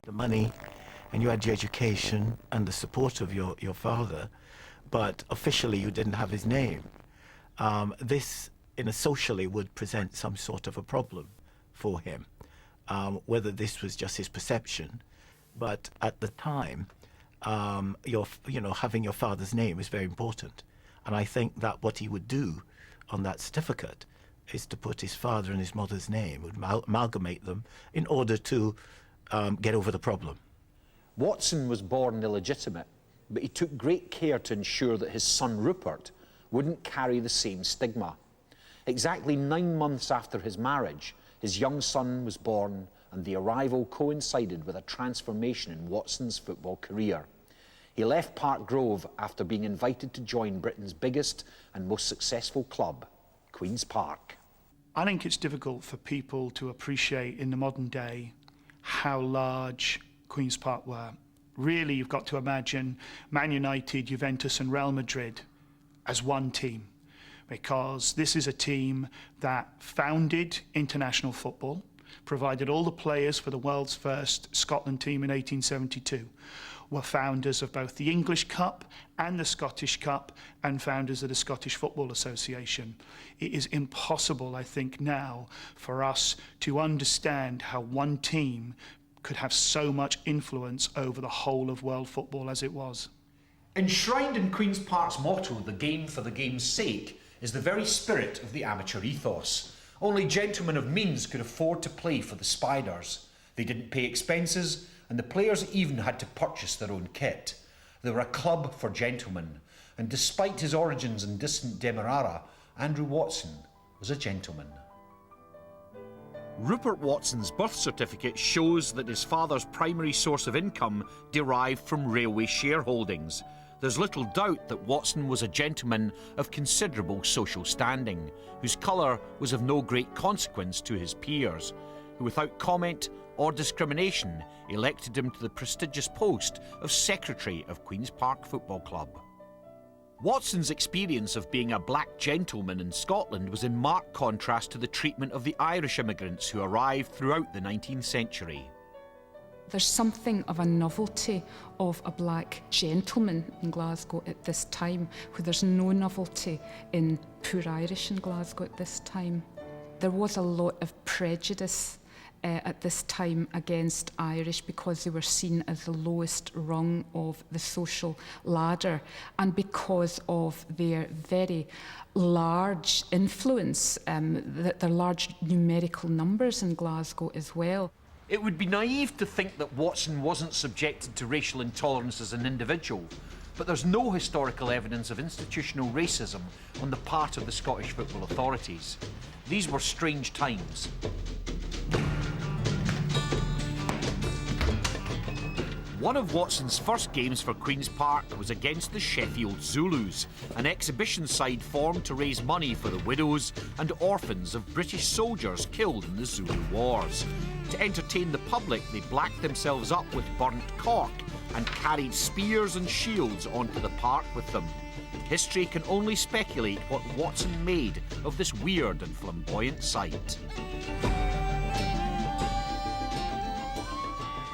the money and you had your education and the support of your father, but officially you didn't have his name. This, socially, would present some sort of a problem for him, whether this was just his perception. But at the time, having your father's name is very important. And I think that what he would do on that certificate is to put his father and his mother's name, would amalgamate them in order to get over the problem. Watson was born illegitimate, but he took great care to ensure that his son Rupert wouldn't carry the same stigma. Exactly 9 months after his marriage, his young son was born, and the arrival coincided with a transformation in Watson's football career. He left Park Grove after being invited to join Britain's biggest and most successful club, Queen's Park. I think it's difficult for people to appreciate in the modern day how large Queen's Park were. Really, you've got to imagine Man United, Juventus and Real Madrid as one team, because this is a team that founded international football, provided all the players for the world's first Scotland team in 1872, were founders of both the English Cup and the Scottish Cup, and founders of the Scottish Football Association. It is impossible, I think, now for us to understand how one team could have so much influence over the whole of world football as it was. Enshrined in Queen's Park's motto, the game for the game's sake, is the very spirit of the amateur ethos. Only gentlemen of means could afford to play for the Spiders. They didn't pay expenses, and the players even had to purchase their own kit. They were a club for gentlemen, and despite his origins in distant Demerara, Andrew Watson was a gentleman. Rupert Watson's birth certificate shows that his father's primary source of income derived from railway shareholdings. There's little doubt that Watson was a gentleman of considerable social standing, whose colour was of no great consequence to his peers, who without comment or discrimination elected him to the prestigious post of Secretary of Queen's Park Football Club. Watson's experience of being a black gentleman in Scotland was in marked contrast to the treatment of the Irish immigrants who arrived throughout the 19th century. There's something of a novelty of a black gentleman in Glasgow at this time, where there's no novelty in poor Irish in Glasgow at this time. There was a lot of prejudice at this time against Irish because they were seen as the lowest rung of the social ladder, and because of their very large influence, their large numerical numbers in Glasgow as well. It would be naive to think that Watson wasn't subjected to racial intolerance as an individual, but there's no historical evidence of institutional racism on the part of the Scottish football authorities. These were strange times. One of Watson's first games for Queen's Park was against the Sheffield Zulus, an exhibition side formed to raise money for the widows and orphans of British soldiers killed in the Zulu Wars. To entertain the public, they blacked themselves up with burnt cork and carried spears and shields onto the park with them. History can only speculate what Watson made of this weird and flamboyant sight.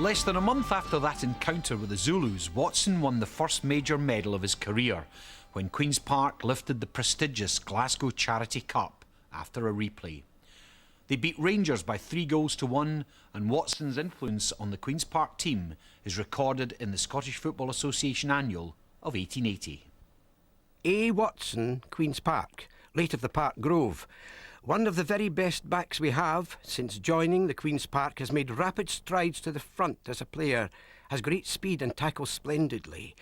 Less than a month after that encounter with the Zulus, Watson won the first major medal of his career when Queen's Park lifted the prestigious Glasgow Charity Cup after a replay. They beat Rangers by 3-1, and Watson's influence on the Queen's Park team is recorded in the Scottish Football Association Annual of 1880. A. Watson, Queen's Park, late of the Park Grove. One of the very best backs we have since joining the Queen's Park, has made rapid strides to the front as a player, has great speed and tackles splendidly.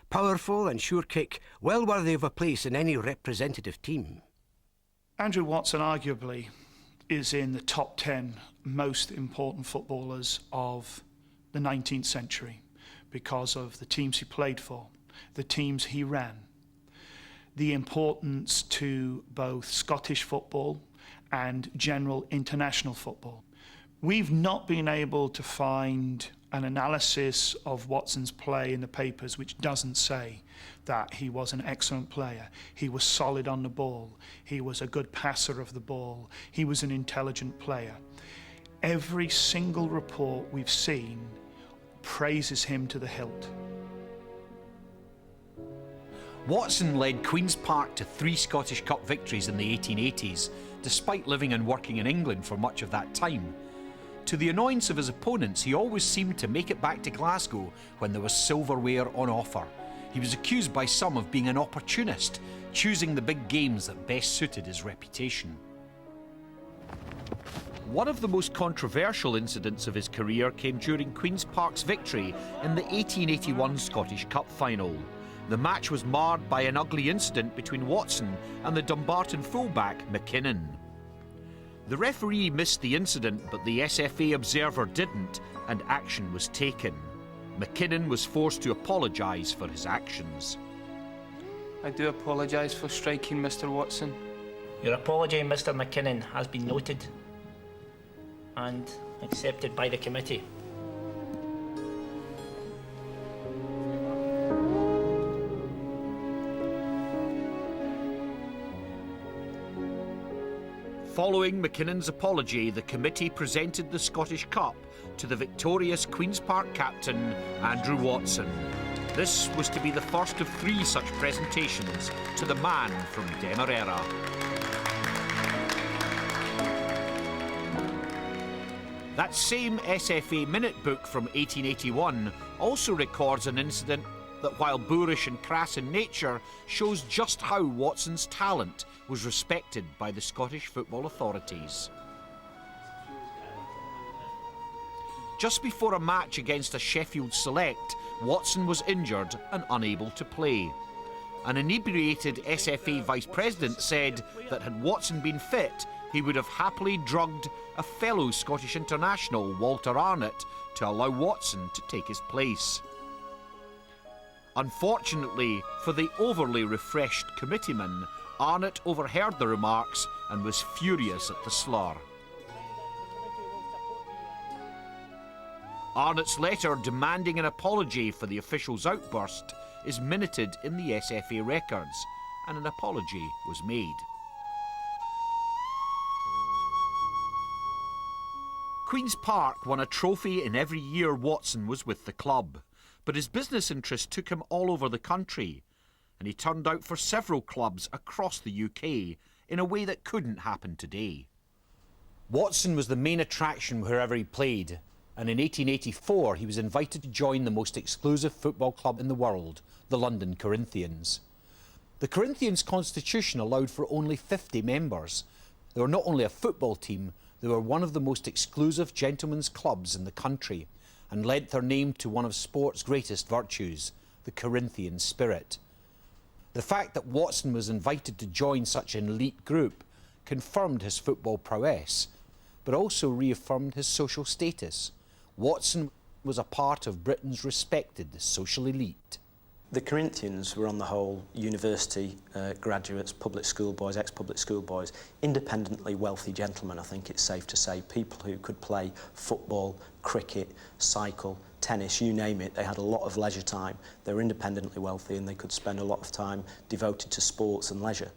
Powerful and sure kick, well worthy of a place in any representative team. Andrew Watson arguably is in the top 10 most important footballers of the 19th century because of the teams he played for, the teams he ran, the importance to both Scottish football and general international football. We've not been able to find an analysis of Watson's play in the papers which doesn't say that he was an excellent player. He was solid on the ball. He was a good passer of the ball. He was an intelligent player. Every single report we've seen praises him to the hilt. Watson led Queen's Park to 3 Scottish Cup victories in the 1880s, despite living and working in England for much of that time. To the annoyance of his opponents, he always seemed to make it back to Glasgow when there was silverware on offer. He was accused by some of being an opportunist, choosing the big games that best suited his reputation. One of the most controversial incidents of his career came during Queen's Park's victory in the 1881 Scottish Cup final. The match was marred by an ugly incident between Watson and the Dumbarton fullback McKinnon. The referee missed the incident, but the SFA observer didn't, and action was taken. McKinnon was forced to apologise for his actions. I do apologise for striking Mr. Watson. Your apology, Mr. McKinnon, has been noted and accepted by the committee. Following McKinnon's apology, the committee presented the Scottish Cup to the victorious Queen's Park captain, Andrew Watson. This was to be the first of 3 such presentations to the man from Demerara. That same SFA minute book from 1881 also records an incident that, while boorish and crass in nature, shows just how Watson's talent was respected by the Scottish football authorities. Just before a match against a Sheffield Select, Watson was injured and unable to play. An inebriated SFA vice president said that had Watson been fit, he would have happily drugged a fellow Scottish international, Walter Arnott, to allow Watson to take his place. Unfortunately for the overly refreshed committeeman, Arnott overheard the remarks and was furious at the slur. Arnott's letter demanding an apology for the official's outburst is minuted in the SFA records, and an apology was made. Queen's Park won a trophy in every year Watson was with the club, but his business interests took him all over the country, and he turned out for several clubs across the UK in a way that couldn't happen today. Watson was the main attraction wherever he played, and in 1884 he was invited to join the most exclusive football club in the world, the London Corinthians. The Corinthians' constitution allowed for only 50 members. They were not only a football team, they were one of the most exclusive gentlemen's clubs in the country, and lent their name to one of sport's greatest virtues, the Corinthian spirit. The fact that Watson was invited to join such an elite group confirmed his football prowess, but also reaffirmed his social status. Watson was a part of Britain's respected social elite. The Corinthians were on the whole university graduates, public school boys, ex-public school boys, independently wealthy gentlemen, I think it's safe to say, people who could play football, cricket, cycle, tennis, you name it. They had a lot of leisure time. They were independently wealthy and they could spend a lot of time devoted to sports and leisure.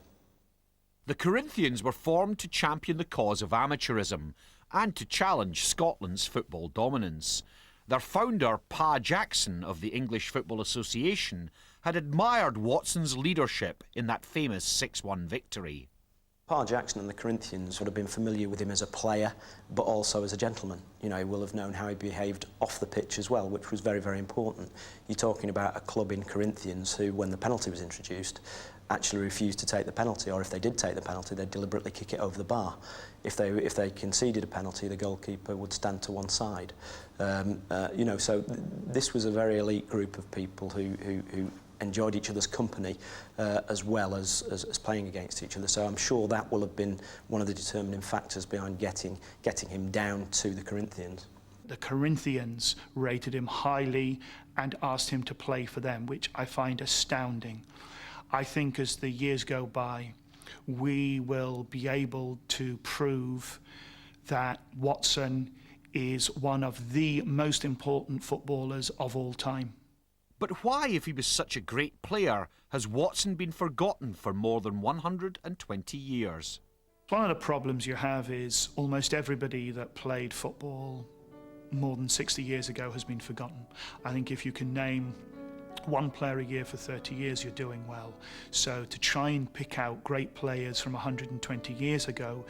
The Corinthians were formed to champion the cause of amateurism and to challenge Scotland's football dominance. Their founder, Pa Jackson of the English Football Association, had admired Watson's leadership in that famous 6-1 victory. Pa Jackson and the Corinthians would have been familiar with him as a player, but also as a gentleman. You know, he will have known how he behaved off the pitch as well, which was very, very important. You're talking about a club in Corinthians who, when the penalty was introduced, actually refused to take the penalty, or if they did take the penalty, they'd deliberately kick it over the bar. If they conceded a penalty, the goalkeeper would stand to one side. You know, so this was a very elite group of people who enjoyed each other's company as well as playing against each other. So I'm sure that will have been one of the determining factors behind getting him down to the Corinthians. The Corinthians rated him highly and asked him to play for them, which I find astounding. I think as the years go by, we will be able to prove that Watson is one of the most important footballers of all time. But why, if he was such a great player, has Watson been forgotten for more than 120 years? One of the problems you have is almost everybody that played football more than 60 years ago has been forgotten. I think if you can name one player a year for 30 years, you're doing well. So to try and pick out great players from 120 years ago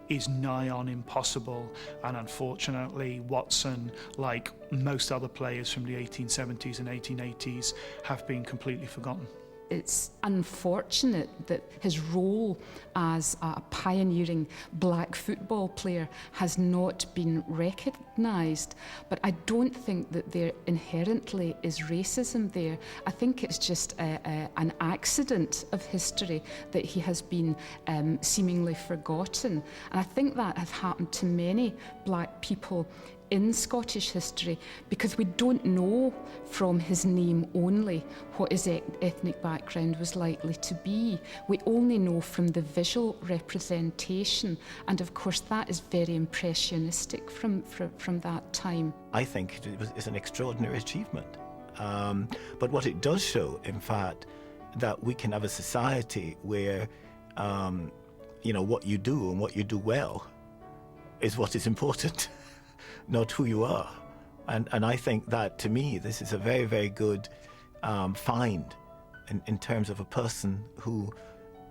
is nigh on impossible. And unfortunately, Watson, like most other players from the 1870s and 1880s, have been completely forgotten. It's unfortunate that his role as a pioneering black football player has not been recognised, but I don't think that there inherently is racism there. I think it's just an accident of history that he has been seemingly forgotten. And I think that has happened to many black people in Scottish history, because we don't know from his name only what his ethnic background was likely to be. We only know from the visual representation, and of course that is very impressionistic from that time. I think it's an extraordinary achievement. But what it does show, in fact, that we can have a society where, what you do and what you do well is what is important. Not who you are. And I think that, to me, this is a very, very good find in terms of a person who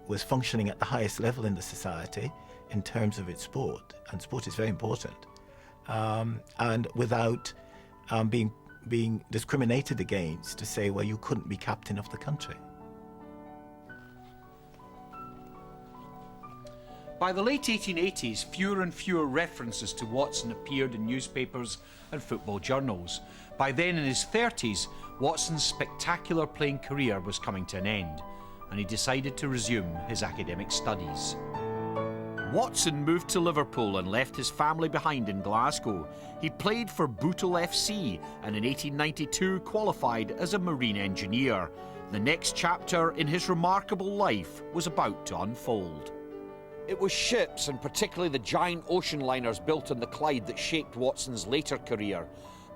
was functioning at the highest level in the society in terms of its sport. And sport is very important. And without being discriminated against to say, well, you couldn't be captain of the country. By the late 1880s, fewer and fewer references to Watson appeared in newspapers and football journals. By then, in his 30s, Watson's spectacular playing career was coming to an end, and he decided to resume his academic studies. Watson moved to Liverpool and left his family behind in Glasgow. He played for Bootle FC and in 1892 qualified as a marine engineer. The next chapter in his remarkable life was about to unfold. It was ships, and particularly the giant ocean liners built on the Clyde, that shaped Watson's later career.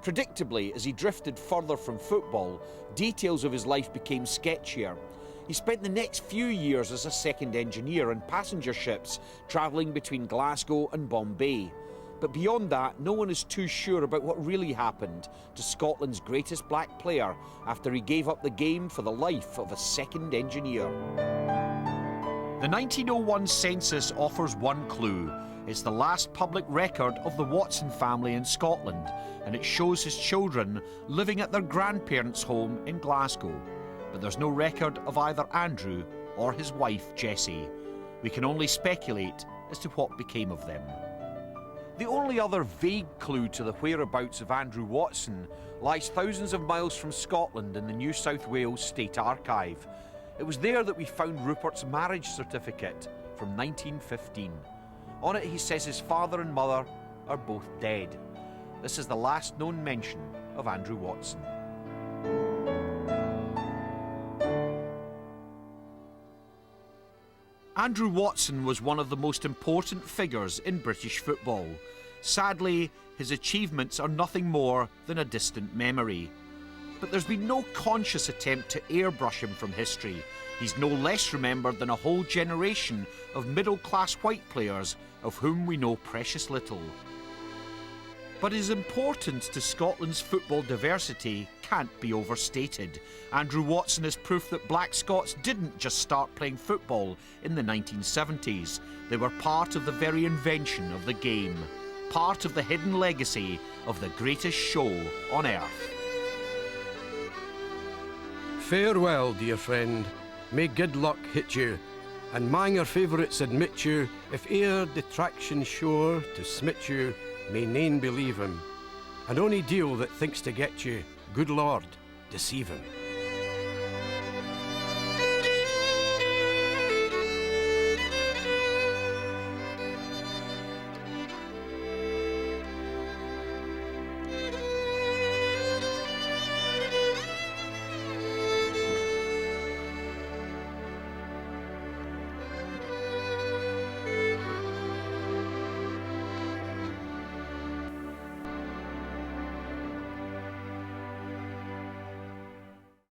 Predictably, as he drifted further from football, details of his life became sketchier. He spent the next few years as a second engineer on passenger ships, travelling between Glasgow and Bombay. But beyond that, no one is too sure about what really happened to Scotland's greatest black player after he gave up the game for the life of a second engineer. The 1901 census offers one clue. It's the last public record of the Watson family in Scotland, and it shows his children living at their grandparents' home in Glasgow. But there's no record of either Andrew or his wife, Jessie. We can only speculate as to what became of them. The only other vague clue to the whereabouts of Andrew Watson lies thousands of miles from Scotland in the New South Wales State Archive. It was there that we found Rupert's marriage certificate from 1915. On it he says his father and mother are both dead. This is the last known mention of Andrew Watson. Andrew Watson was one of the most important figures in British football. Sadly, his achievements are nothing more than a distant memory. But there's been no conscious attempt to airbrush him from history. He's no less remembered than a whole generation of middle-class white players of whom we know precious little. But his importance to Scotland's football diversity can't be overstated. Andrew Watson is proof that black Scots didn't just start playing football in the 1970s. They were part of the very invention of the game, part of the hidden legacy of the greatest show on earth. Farewell, dear friend. May good luck hit you, and mang your favourites admit you. If e'er detraction sure to smit you, may nane believe him. And ony deal that thinks to get you, good Lord, deceive him.